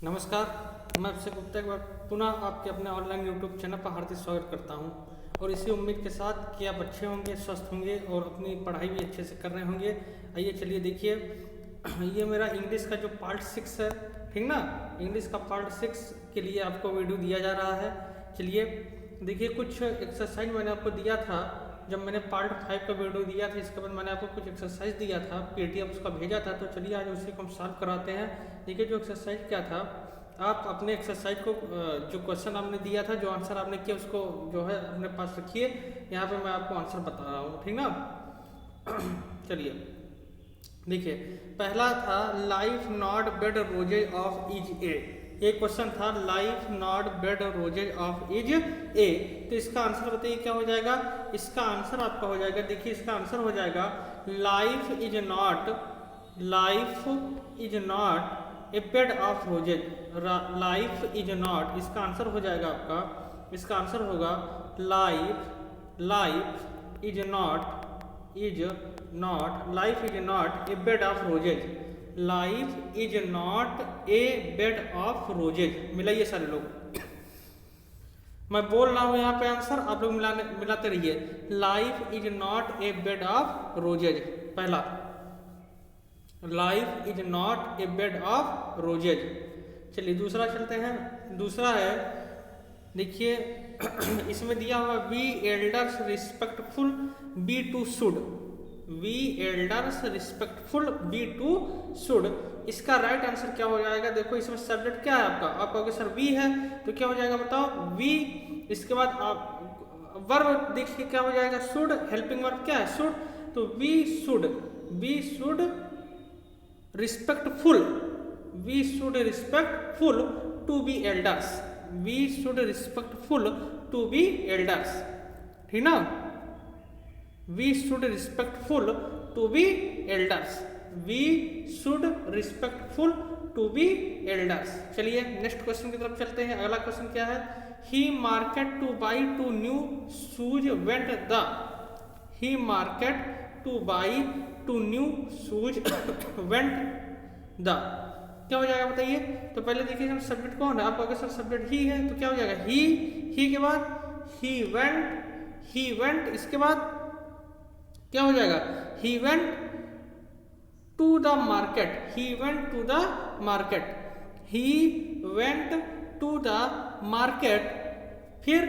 नमस्कार, मैं अभिषेक गुप्ता एक बार पुनः आपके अपने ऑनलाइन यूट्यूब चैनल पर हार्दिक स्वागत करता हूं और इसी उम्मीद के साथ कि आप अच्छे होंगे, स्वस्थ होंगे और अपनी पढ़ाई भी अच्छे से कर रहे होंगे। आइए चलिए देखिए, ये मेरा इंग्लिश का जो पार्ट 6 है, ठीक ना। इंग्लिश का पार्ट 6 के लिए आपको वीडियो दिया जा रहा है। चलिए देखिए, कुछ एक्सरसाइज मैंने आपको दिया था जब मैंने पार्ट 5 का वीडियो दिया था। इसके बाद मैंने आपको कुछ एक्सरसाइज दिया था, पीडीएफ उसका भेजा था। तो चलिए आज उसी को हम सॉल्व कराते हैं। देखिए जो एक्सरसाइज क्या था, आप अपने एक्सरसाइज को जो क्वेश्चन आपने दिया था, जो आंसर आपने किया, उसको जो है अपने पास रखिए। यहाँ पे मैं आपको आंसर बता रहा हूँ, ठीक ना। चलिए देखिए, पहला था life not bed roses of is a. एक क्वेश्चन था life not bed roses of is a. तो इसका आंसर बताइए क्या हो जाएगा। इसका आंसर आपका हो जाएगा, देखिए इसका आंसर हो जाएगा life is not a bed of roses. Life is not, इसका आंसर हो जाएगा आपका, इसका आंसर होगा life is not a bed of roses. Life is not a bed of roses. मिलाइए सारे लोग, मैं बोल रहा हूं यहाँ पे आंसर, आप लोग मिलाते रहिए। Life is not a bed of roses, पहला life is not a bed of roses. चलिए दूसरा चलते हैं। दूसरा है, देखिए इसमें दिया हुआ we elders respectful be to should. We elders respectful be to should, इसका राइट आंसर क्या हो जाएगा। देखो इसमें सब्जेक्ट क्या है आपका, आप कहोगे सर वी है, तो क्या हो जाएगा बताओ वी। इसके बाद आप वर्ब देखिए क्या हो जाएगा, शुड। हेल्पिंग वर्ब क्या है, शुड। तो we should respectful to be elders. We should respectful to be elders, ठीक ना। We should respectful to be elders. We should respectful to be elders. चलिए नेक्स्ट क्वेश्चन की तरफ चलते हैं। अगला क्वेश्चन क्या है, he market to buy two new shoes went the. He market to buy two new shoes went the, क्या हो जाएगा बताइए। तो पहले देखिए हम सब्जेक्ट कौन है, आपको अगर सर सब्जेक्ट ही है तो क्या हो जाएगा ही के बाद ही वेंट, इसके बाद क्या हो जाएगा he went to the market. He went to the market, फिर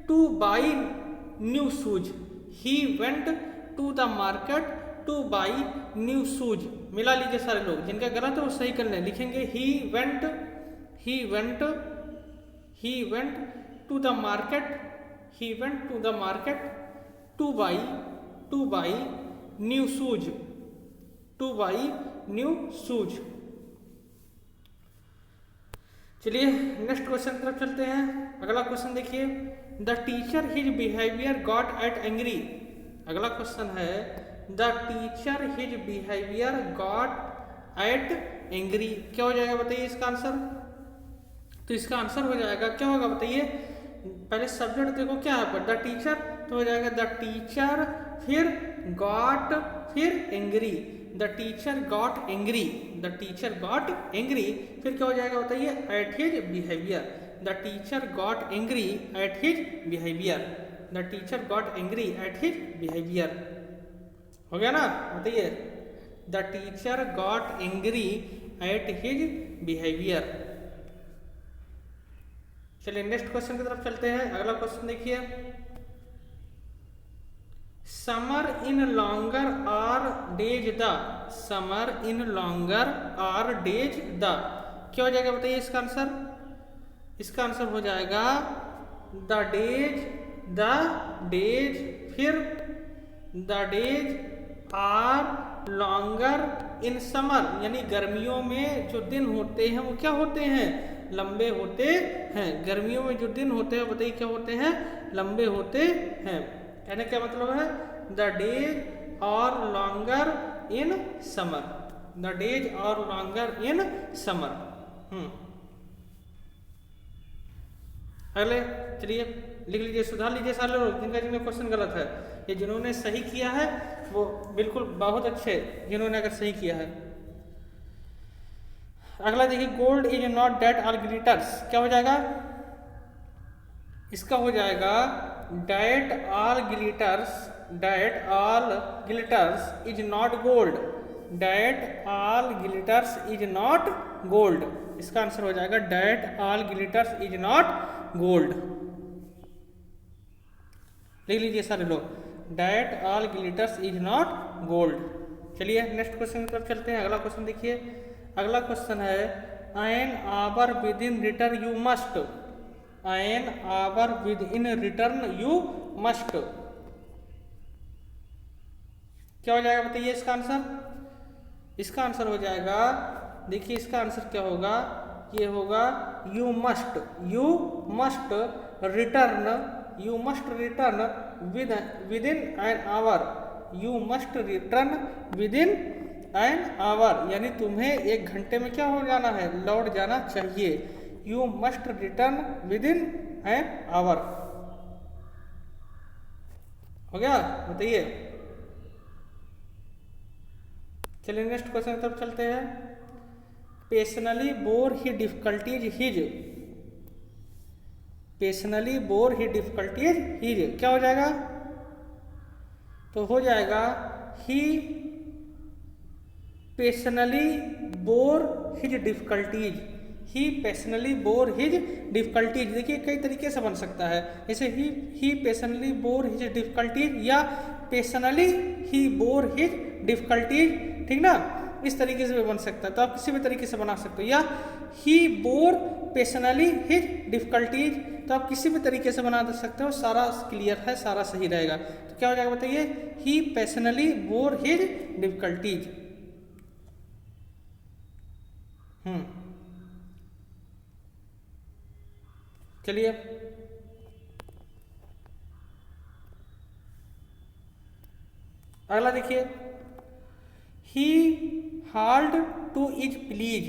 to buy new shoes. He went to the market to buy new shoes. मिला लीजिए सारे लोग, जिनका गलत है वो सही कर लें। लिखेंगे ही went to the market to buy new shoes. चलिए नेक्स्ट क्वेश्चन की तरफ चलते हैं। अगला क्वेश्चन देखिए, the teacher his behaviour got at angry. अगला क्वेश्चन है, the teacher his behaviour got at angry. क्या हो जाएगा बताइए इसका आंसर। तो इसका आंसर हो जाएगा, क्या होगा बताइए। पहले सब्जेक्ट देखो क्या है, द टीचर, तो हो जाएगा द टीचर, फिर गॉट, फिर angry. The teacher got angry, फिर क्या हो जाएगा बताइए, at his behaviour. The teacher got angry at his behaviour. The teacher got angry at his behaviour, हो गया ना। बताइए, the teacher got angry at his behaviour. चलिए नेक्स्ट क्वेश्चन की तरफ चलते हैं। अगला क्वेश्चन देखिए, summer in longer are days the. Summer in longer are days the, क्या हो जाएगा बताइए इसका आंसर। इसका आंसर हो जाएगा द डेज, फिर the days are longer in summer, यानी गर्मियों में जो दिन होते हैं वो क्या होते हैं, लंबे होते हैं। गर्मियों में जो दिन होते हैं बताइए क्या होते हैं, लंबे होते हैं। यानी क्या मतलब है, the days are longer in summer. The days are longer in summer. अगले चलिए लिख लीजिए, सुधार लीजिए सारे लोग जिनका क्वेश्चन गलत है। ये जिन्होंने सही किया है वो बिल्कुल बहुत अच्छे, जिन्होंने अगर सही किया है। अगला देखिए, gold is not that all glitters, क्या हो जाएगा? इसका हो जाएगा that all glitters, that all glitters is not gold, that all glitters is not gold. इसका आंसर हो जाएगा that all glitters is not gold. लिख लीजिए सारे लोग, that all glitters is not gold. चलिए नेक्स्ट क्वेश्चन की तरफ चलते हैं। अगला क्वेश्चन देखिए, अगला क्वेश्चन है an hour with in return you must, an hour with in return you must, क्या हो जाएगा बताइए इसका आंसर? इसका आंसर हो जाएगा, देखिए इसका आंसर क्या होगा, ये होगा you must, you must return, you must return with in an hour, you must return with in an hour, यानी तुम्हें 1 घंटे में क्या हो जाना है, लौट जाना चाहिए। You must return with in an hour, हो गया? बताइए। चलिए नेक्स्ट क्वेश्चन की तरफ चलते हैं। पेशनली बोर ही डिफिकल्टीज हिज, पेशनली बोर ही डिफिकल्टीज हिज, क्या हो जाएगा? तो हो जाएगा ही पेशनली बोर हिज डिफिकल्टीज, ही पैशनली बोर हिज डिफिकल्टीज। देखिए कई तरीके से बन सकता है, जैसे ही पैशनली बोर हिज डिफिकल्टीज या पैशनली ही बोर हिज डिफिकल्टीज, ठीक ना? इस तरीके से भी बन सकता है, तो आप किसी भी तरीके से बना सकते हो। या ही बोर पैशनली हिज डिफिकल्टीज, तो आप किसी भी तरीके से बना सकते हो, सारा क्लियर है, सारा सही रहेगा। तो क्या हो जाएगा बताइए? He passionately bore his difficulties. चलिए अगला देखिए, he hard to is please,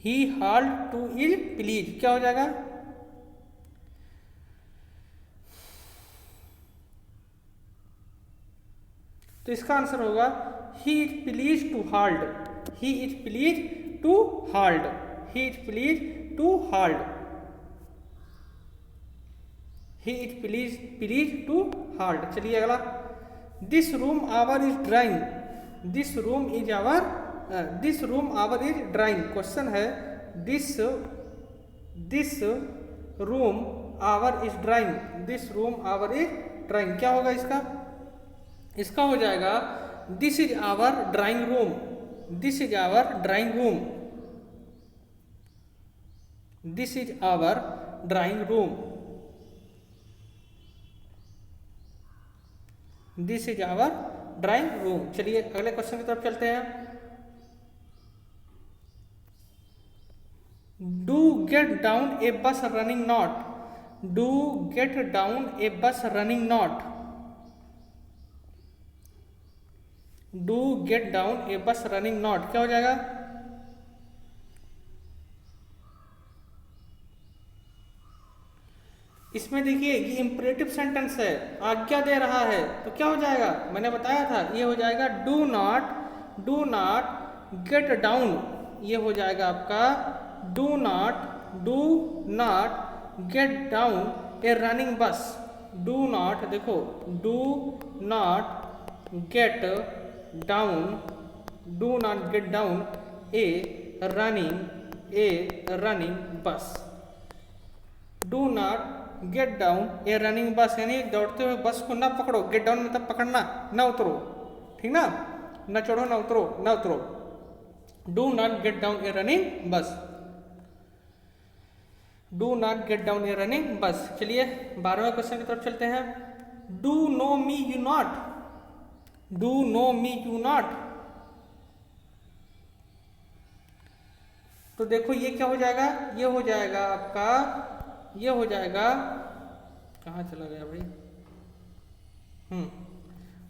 he hard to is please, क्या हो जाएगा? तो इसका आंसर होगा he is please to hard, he is please to hard, he is please to hard, he is please to hard. चलिए अगला, this room our is drawing, this room is our, this room our is drawing, question है this room our is drawing, this room our is drawing, क्या होगा इसका? इसका हो जाएगा this is our drawing room, this is our drawing room, this is our drawing room, this is our drawing room. चलिए अगले question की तरफ चलते हैं। Do get down a bus running not, do get down a bus running not, do get down a bus running not, क्या हो जाएगा? इसमें देखिए ये इंपरेटिव सेंटेंस है, आज्ञा दे रहा है, तो क्या हो जाएगा? मैंने बताया था ये हो जाएगा डू नॉट गेट डाउन, ये हो जाएगा आपका do not get down a running bus, do not, देखो do not get down, do not get down a running bus, do not get down a running bus, यानी दौड़ते हुए बस को ना पकड़ो, गेट डाउन मतलब पकड़ना, ना उतरो, ठीक ना? ना चढ़ो ना उतरो, ना उतरो, do not get down a running bus, do not get down a running bus. चलिए 12वें क्वेश्चन की तरफ चलते हैं। Do know me you not, do know me you not, तो देखो ये क्या हो जाएगा? ये हो जाएगा आपका, ये हो जाएगा, कहाँ चला गया भाई?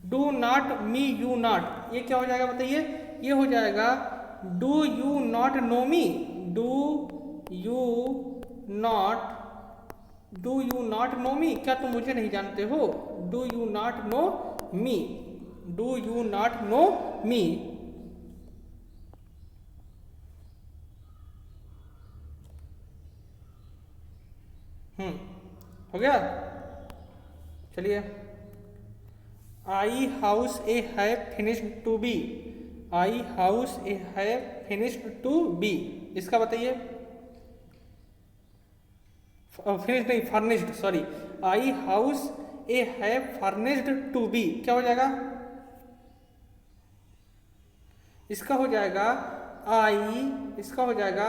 Do not me you not, ये क्या हो जाएगा बताइए? ये हो जाएगा do you not know me, do you not know me, क्या तुम मुझे नहीं जानते हो? Do you not know me, do you not know me, हो गया। चलिए, I house a have finished to be, I house a have finished to be, इसका बताइए। फिनिश्ड नहीं, furnished, sorry. I house a have furnished to B, क्या हो जाएगा? इसका हो जाएगा आई, इसका हो जाएगा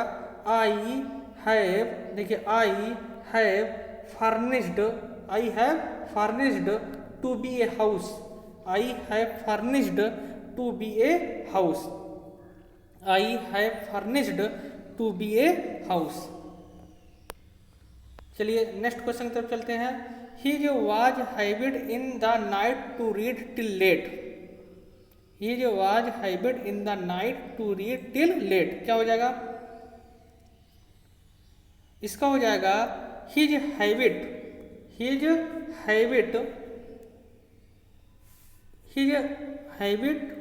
आई हैव, देखिए I have furnished, I have furnished to be a house, I have furnished to be a house, I have furnished to be a house. चलिए नेक्स्ट क्वेश्चन की तरफ चलते हैं। ही जो was hybrid in the night to read till late, he जो was hybrid in the night to read till late, क्या हो जाएगा? इसका हो जाएगा his habit, his habit, his habit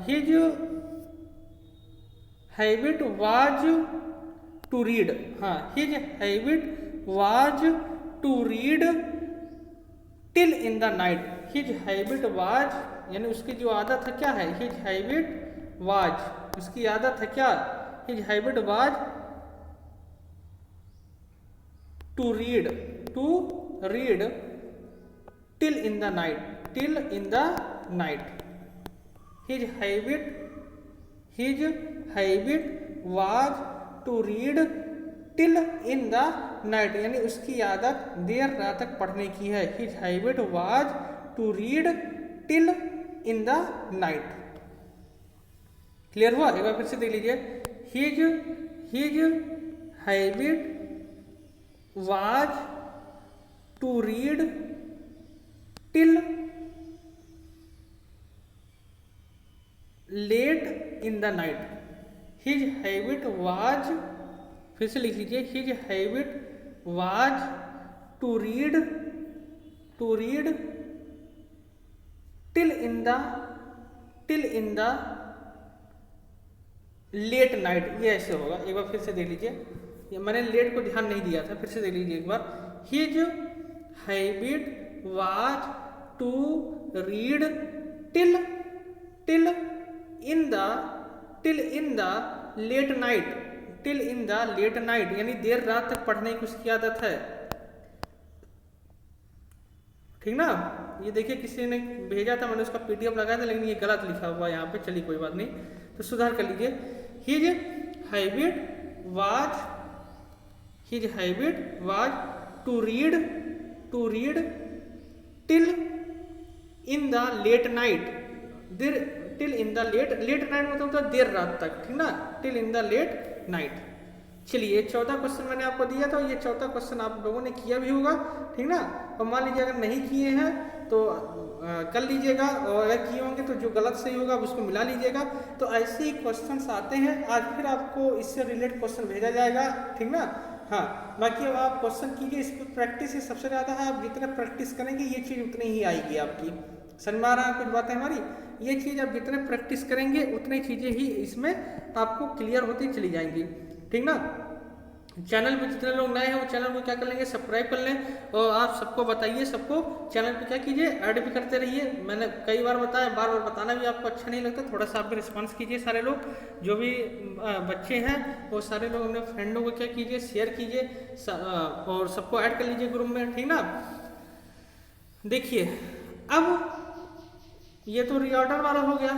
his habit was to read, हाँ, his habit was to read till in the night, his habit was, यानी उसकी जो आदत है क्या है? हिज हैबिट वाज, उसकी आदत है क्या? His habit was to read till in the night, till in the night, his habit was to read till in the night, यानी उसकी आदत देर रात तक पढ़ने की है। His habit was to read till in the night. Clear हुआ? एक बार फिर से देख लीजिए। His habit was to read till late in the night, his habit was, फिर से लिख लीजिए, his habit was to read till in the late night, ये ऐसे होगा। एक बार फिर से देख लीजिए, ये मैंने लेट को ध्यान नहीं दिया था, फिर से देख लीजिए एक बार। His habit was to read till in the late night, till in the late night, यानी देर रात तक पढ़ने की उसकी आदत है। ठीक ना? ये देखिए किसी ने भेजा था, मैंने उसका पीडीएफ लगाया था, लेकिन ये गलत लिखा हुआ है यहाँ पे। चलिए कोई बात नहीं, तो सुधार कर लीजिए। His habit was to read till in the late night, till in the late night मतलब होता है देर रात तक, ठीक ना? Till in the late night. चलिए 14 क्वेश्चन मैंने आपको दिया था, ये 14 क्वेश्चन आप लोगों ने किया भी होगा, ठीक ना? और मान लीजिए अगर नहीं किए हैं तो कर लीजिएगा, और अगर किए होंगे तो जो गलत सही होगा उसको मिला लीजिएगा। तो ऐसे ही क्वेश्चंस आते हैं, आज फिर आपको इससे रिलेटेड क्वेश्चन भेजा जाएगा, ठीक ना? हाँ, बाकी अब आप क्वेश्चन कीजिए, इस पर प्रैक्टिस ही सबसे ज़्यादा है। आप जितना प्रैक्टिस करेंगे ये चीज़ उतनी ही आएगी आपकी। समझ में आ रहा है कुछ बातें हमारी? ये चीज़ आप जितने प्रैक्टिस करेंगे उतनी चीज़ें ही इसमें आपको क्लियर होती चली जाएंगी, ठीक ना? चैनल पे जितने लोग नए हैं वो चैनल को क्या कर लेंगे, सब्सक्राइब कर लें, और आप सबको बताइए, सबको चैनल पे क्या कीजिए, ऐड भी करते रहिए। मैंने कई बार बताया, बार बार बताना भी आपको अच्छा नहीं लगता, थोड़ा सा आप भी रिस्पॉन्स कीजिए। सारे लोग जो भी बच्चे हैं वो सारे लोग अपने फ्रेंडों को क्या कीजिए, शेयर कीजिए, और सबको ऐड कर लीजिए ग्रुप में, ठीक ना? देखिए अब ये तो रीऑर्डर वाला हो गया,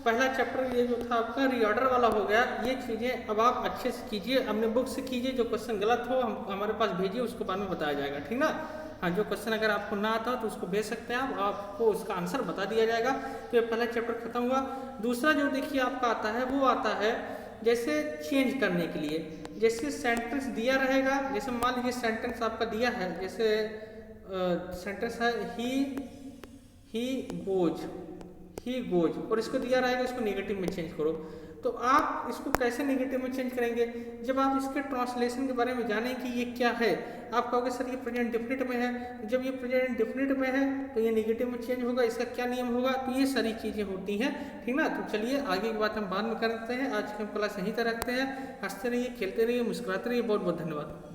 पहला चैप्टर ये जो था आपका रीऑर्डर वाला हो गया। ये चीज़ें अब आप अच्छे से कीजिए, अपने बुक से कीजिए। जो क्वेश्चन गलत हो हमारे पास भेजिए, उसको बाद में बताया जाएगा, ठीक ना? हाँ, जो क्वेश्चन अगर आपको ना आता तो उसको भेज सकते हैं आप, आपको उसका आंसर बता दिया जाएगा। तो ये पहला चैप्टर खत्म हुआ। दूसरा जो देखिए आपका आता है वो आता है जैसे चेंज करने के लिए, जैसे सेंटेंस दिया रहेगा, जैसे मान लीजिए सेंटेंस आपका दिया है, जैसे सेंटेंस है ही गोज, ही गोज, और इसको दिया रहेगा इसको नेगेटिव में चेंज करो। तो आप इसको कैसे नेगेटिव में चेंज करेंगे? जब आप इसके ट्रांसलेशन के बारे में जानें कि ये क्या है, आप कहोगे सर ये प्रेजेंट डेफिनिट में है। जब ये प्रेजेंट डेफिनिट में है तो ये नेगेटिव में चेंज होगा, इसका क्या नियम होगा, तो ये सारी चीज़ें होती हैं, ठीक ना। तो चलिए आगे की बात हम बाद में करते हैं, आज की हम क्लास यहीं तक रखते हैं। हंसते रहिए, खेलते रहिए, मुस्कुराते रहिए। बहुत बहुत धन्यवाद।